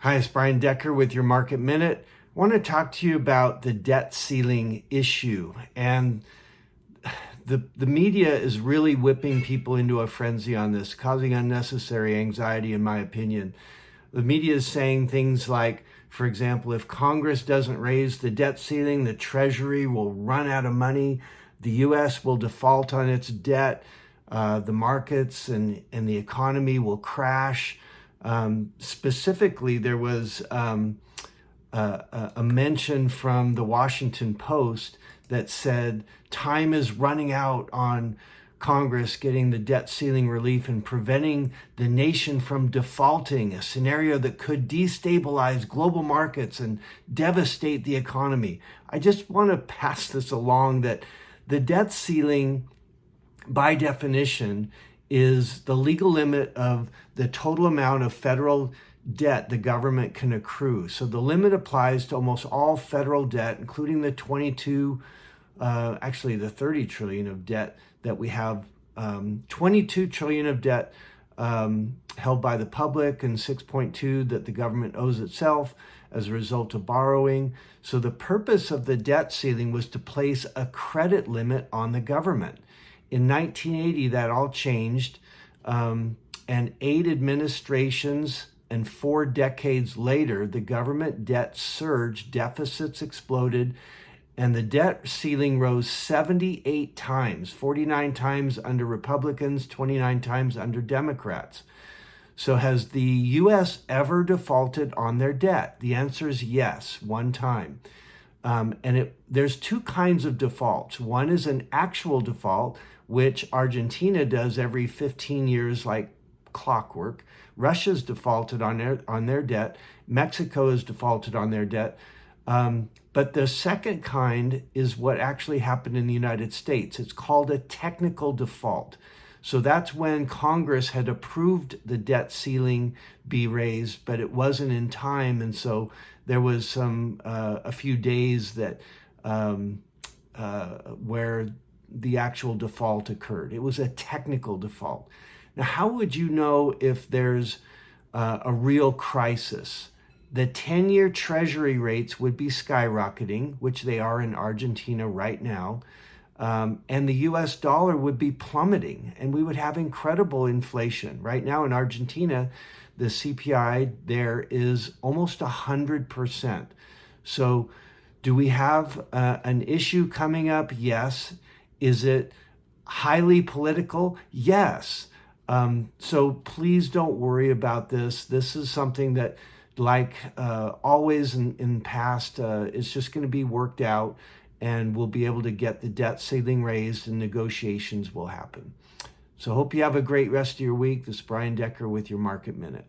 Hi, it's Brian Decker with your Market Minute. I want to talk to you about the debt ceiling issue. And the media is really whipping people into a frenzy on this, causing unnecessary anxiety, in my opinion. The media is saying things like, for example, if Congress doesn't raise the debt ceiling, the Treasury will run out of money, the U.S. will default on its debt, the markets and the economy will crash. Specifically, there was a mention from the Washington Post that said time is running out on Congress getting the debt ceiling relief and preventing the nation from defaulting, a scenario that could destabilize global markets and devastate the economy. I just want to pass this along that the debt ceiling, by definition, is the legal limit of the total amount of federal debt the government can accrue. So the limit applies to almost all federal debt, including the 30 trillion of debt that we have, 22 trillion of debt held by the public and 6.2 that the government owes itself as a result of borrowing. So the purpose of the debt ceiling was to place a credit limit on the government. In 1980, that all changed, and 8 administrations and 4 decades later, the government debt surged, deficits exploded, and the debt ceiling rose 78 times, 49 times under Republicans, 29 times under Democrats. So has the U.S. ever defaulted on their debt? The answer is yes, one time. There's 2 kinds of defaults. One is an actual default, which Argentina does every 15 years like clockwork. Russia's defaulted on their debt. Mexico has defaulted on their debt. But the second kind is what actually happened in the United States. It's called a technical default. So that's when Congress had approved the debt ceiling be raised, but it wasn't in time. And so there was a few days that where the actual default occurred. It was a technical default. Now, how would you know if there's a real crisis? The 10-year Treasury rates would be skyrocketing, which they are in Argentina right now, and the U.S. dollar would be plummeting, and we would have incredible inflation. Right now in Argentina, the CPI there is almost 100%. So do we have an issue coming up? Yes. Is it highly political? Yes. So please don't worry about this. This is something that, like always in past, it's just going to be worked out, and we'll be able to get the debt ceiling raised and negotiations will happen. So hope you have a great rest of your week. This is Brian Decker with your Market Minute.